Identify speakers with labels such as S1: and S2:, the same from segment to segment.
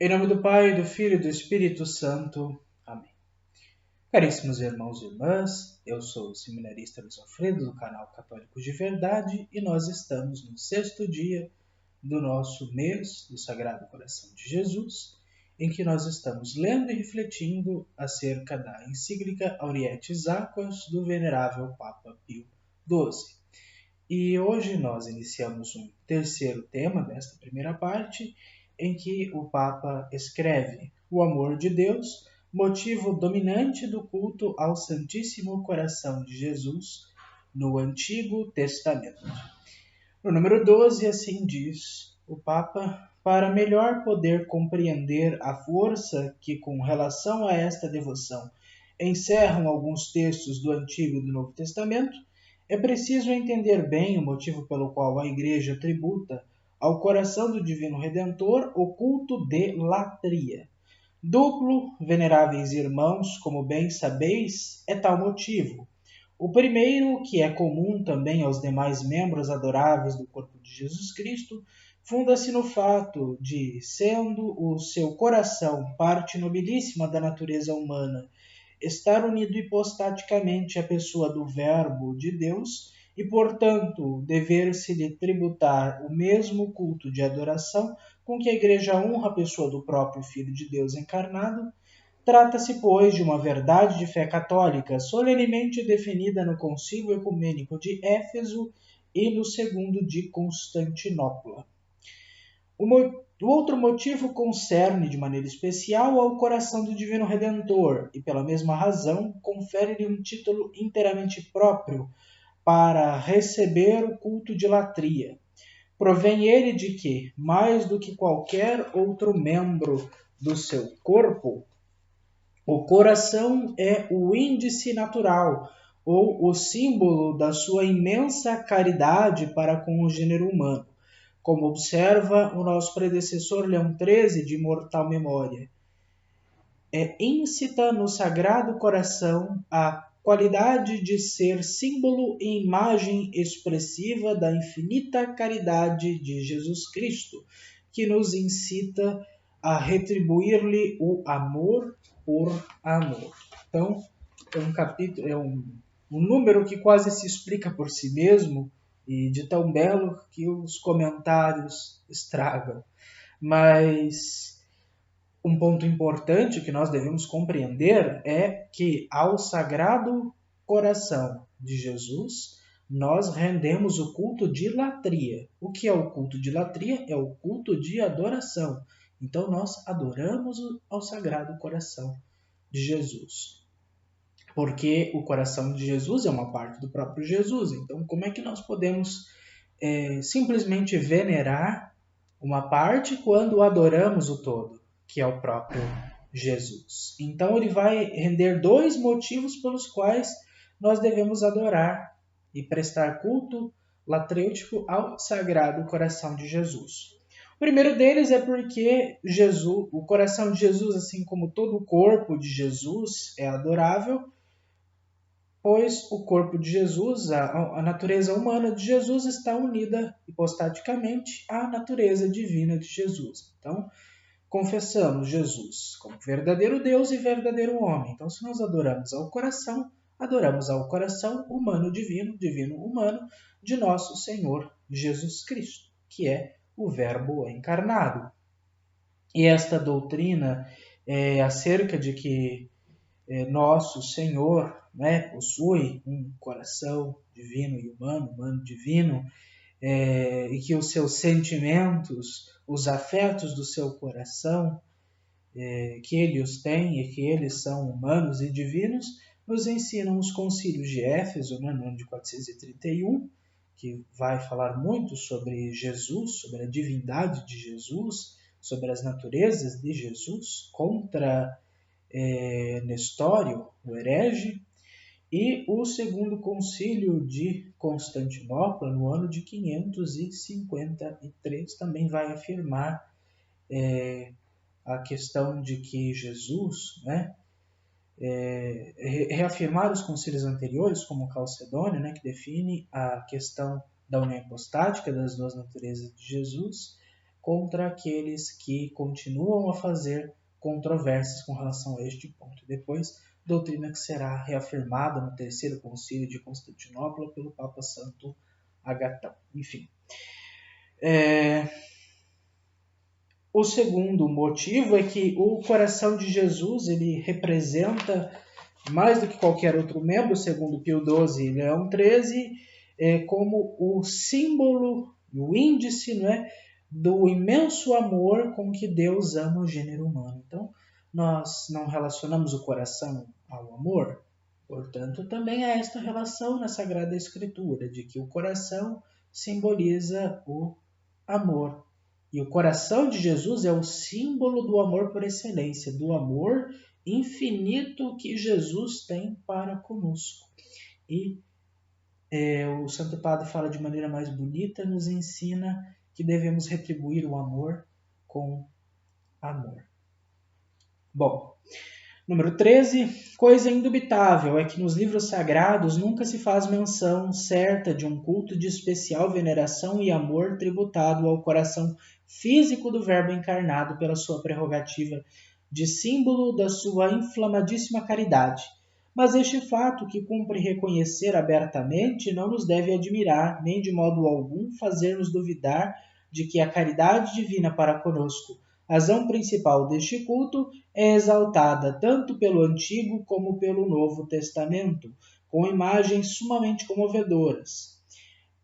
S1: Em nome do Pai, do Filho e do Espírito Santo. Amém. Caríssimos irmãos e irmãs, eu sou o seminarista Luiz Alfredo, do canal Católicos de Verdade, e nós estamos no 6º dia do nosso mês do Sagrado Coração de Jesus, em que nós estamos lendo e refletindo acerca da encíclica Aurietis Aquas do Venerável Papa Pio XII. E hoje nós iniciamos um terceiro tema desta primeira parte, em que o Papa escreve: o amor de Deus, motivo dominante do culto ao Santíssimo Coração de Jesus no Antigo Testamento. No número 12, assim diz o Papa: para melhor poder compreender a força que, com relação a esta devoção, encerram alguns textos do Antigo e do Novo Testamento, é preciso entender bem o motivo pelo qual a Igreja tributa ao coração do Divino Redentor o culto de latria. Duplo, veneráveis irmãos, como bem sabeis, é tal motivo. O primeiro, que é comum também aos demais membros adoráveis do corpo de Jesus Cristo, funda-se no fato de, sendo o seu coração parte nobilíssima da natureza humana, estar unido hipostaticamente à pessoa do Verbo de Deus e, portanto, dever-se-lhe tributar o mesmo culto de adoração com que a Igreja honra a pessoa do próprio Filho de Deus encarnado. Trata-se, pois, de uma verdade de fé católica solenemente definida no Concílio Ecumênico de Éfeso e no segundo de Constantinopla. O outro motivo concerne de maneira especial ao coração do Divino Redentor e, pela mesma razão, confere-lhe um título inteiramente próprio para receber o culto de latria. Provém ele de que, mais do que qualquer outro membro do seu corpo, o coração é o índice natural ou o símbolo da sua imensa caridade para com o gênero humano, como observa o nosso predecessor Leão XIII, de imortal memória. É íncita no Sagrado Coração a qualidade de ser símbolo e imagem expressiva da infinita caridade de Jesus Cristo, que nos incita a retribuir-lhe o amor por amor. Então, é um capítulo, um número que quase se explica por si mesmo, e de tão belo que os comentários estragam. Mas um ponto importante que nós devemos compreender é que ao Sagrado Coração de Jesus nós rendemos o culto de latria. O que é o culto de latria? É o culto de adoração. Então nós adoramos ao Sagrado Coração de Jesus. Porque o coração de Jesus é uma parte do próprio Jesus. Então, como é que nós podemos simplesmente venerar uma parte quando adoramos o todo, que é o próprio Jesus? Então, ele vai render 2 motivos pelos quais nós devemos adorar e prestar culto latrêutico ao Sagrado Coração de Jesus. O primeiro deles é porque Jesus, o coração de Jesus, assim como todo o corpo de Jesus, é adorável, pois o corpo de Jesus, a natureza humana de Jesus, está unida hipostaticamente à natureza divina de Jesus. Então, confessamos Jesus como verdadeiro Deus e verdadeiro homem. Então, se nós adoramos ao coração humano divino, divino humano, de nosso Senhor Jesus Cristo, que é o Verbo encarnado. E esta doutrina acerca de que nosso Senhor possui um coração divino e humano, humano divino, e que os seus sentimentos, os afetos do seu coração, que ele os tem e que eles são humanos e divinos, nos ensinam os concílios de Éfeso, no ano de 431, que vai falar muito sobre Jesus, sobre a divindade de Jesus, sobre as naturezas de Jesus, contra Nestório, o herege, e o segundo concílio de Constantinopla, no ano de 553, também vai afirmar a questão de que Jesus, reafirmar os concílios anteriores, como o Calcedônio, que define a questão da união hipostática das duas naturezas de Jesus, contra aqueles que continuam a fazer controvérsias com relação a este ponto. Depois, doutrina que será reafirmada no Terceiro Concílio de Constantinopla pelo Papa Santo Agatão. Enfim. O segundo motivo é que o coração de Jesus ele representa, mais do que qualquer outro membro, segundo Pio XII e Leão XIII, como o símbolo, o índice, do imenso amor com que Deus ama o gênero humano. Então, nós não relacionamos o coração ao amor, portanto, também há esta relação na Sagrada Escritura, de que o coração simboliza o amor. E o coração de Jesus é o símbolo do amor por excelência, do amor infinito que Jesus tem para conosco. E o Santo Padre fala de maneira mais bonita, nos ensina que devemos retribuir o amor com amor. Bom, número 13, coisa indubitável é que nos livros sagrados nunca se faz menção certa de um culto de especial veneração e amor tributado ao coração físico do Verbo encarnado pela sua prerrogativa de símbolo da sua inflamadíssima caridade. Mas este fato, que cumpre reconhecer abertamente, não nos deve admirar, nem de modo algum fazer-nos duvidar de que a caridade divina para conosco, razão principal deste culto, é exaltada tanto pelo Antigo como pelo Novo Testamento, com imagens sumamente comovedoras.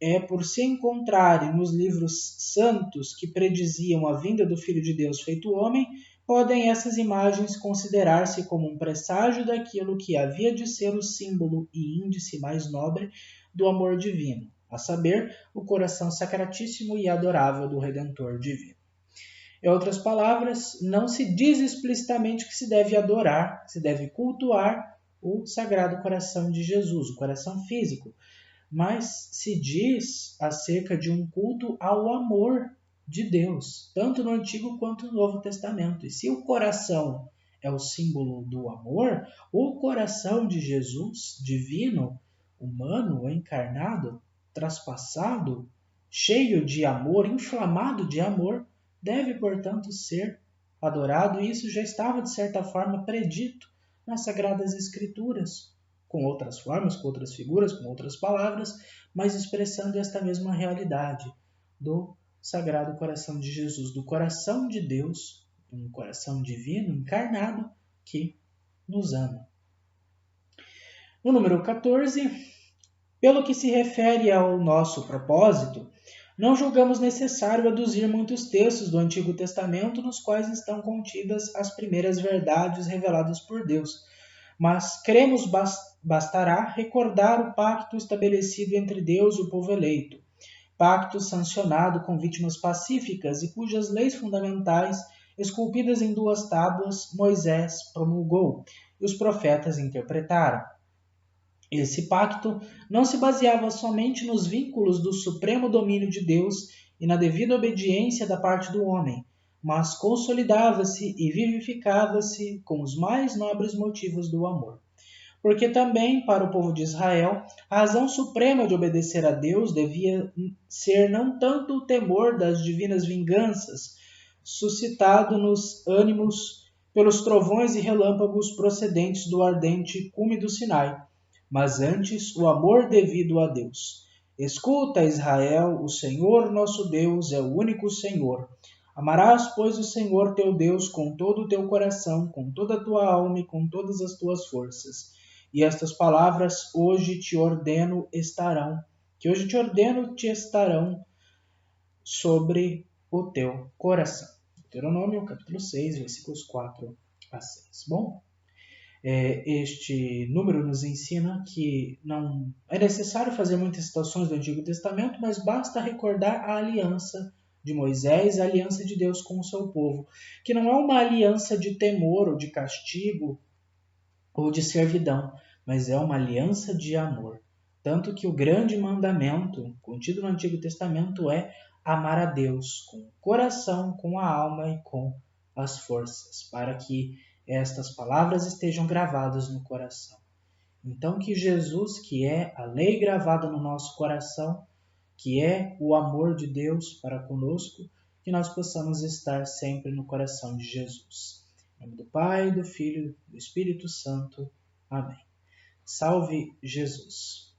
S1: É por se encontrarem nos livros santos que prediziam a vinda do Filho de Deus feito homem, podem essas imagens considerar-se como um presságio daquilo que havia de ser o símbolo e índice mais nobre do amor divino, a saber, o coração sacratíssimo e adorável do Redentor divino. Em outras palavras, não se diz explicitamente que se deve adorar, que se deve cultuar o Sagrado Coração de Jesus, o coração físico, mas se diz acerca de um culto ao amor de Deus, tanto no Antigo quanto no Novo Testamento. E se o coração é o símbolo do amor, o coração de Jesus, divino, humano, encarnado, traspassado, cheio de amor, inflamado de amor, deve, portanto, ser adorado, e isso já estava, de certa forma, predito nas Sagradas Escrituras, com outras formas, com outras figuras, com outras palavras, mas expressando esta mesma realidade do Sagrado Coração de Jesus, do coração de Deus, um coração divino, encarnado, que nos ama. No número 14, pelo que se refere ao nosso propósito, não julgamos necessário aduzir muitos textos do Antigo Testamento nos quais estão contidas as primeiras verdades reveladas por Deus, mas cremos bastará recordar o pacto estabelecido entre Deus e o povo eleito, pacto sancionado com vítimas pacíficas e cujas leis fundamentais, esculpidas em 2 tábuas, Moisés promulgou e os profetas interpretaram. Esse pacto não se baseava somente nos vínculos do supremo domínio de Deus e na devida obediência da parte do homem, mas consolidava-se e vivificava-se com os mais nobres motivos do amor. Porque também, para o povo de Israel, a razão suprema de obedecer a Deus devia ser não tanto o temor das divinas vinganças, suscitado nos ânimos pelos trovões e relâmpagos procedentes do ardente cume do Sinai, mas antes o amor devido a Deus. Escuta, Israel, o Senhor nosso Deus é o único Senhor. Amarás, pois, o Senhor teu Deus com todo o teu coração, com toda a tua alma e com todas as tuas forças. E estas palavras que hoje te ordeno te estarão sobre o teu coração. Deuteronômio, capítulo 6, versículos 4 a 6. Bom, este número nos ensina que não é necessário fazer muitas citações do Antigo Testamento, mas basta recordar a aliança de Moisés, a aliança de Deus com o seu povo, que não é uma aliança de temor ou de castigo ou de servidão, mas é uma aliança de amor. Tanto que o grande mandamento contido no Antigo Testamento é amar a Deus com o coração, com a alma e com as forças, para que estas palavras estejam gravadas no coração. Então que Jesus, que é a lei gravada no nosso coração, que é o amor de Deus para conosco, que nós possamos estar sempre no coração de Jesus. Em nome do Pai, do Filho e do Espírito Santo. Amém. Salve Jesus!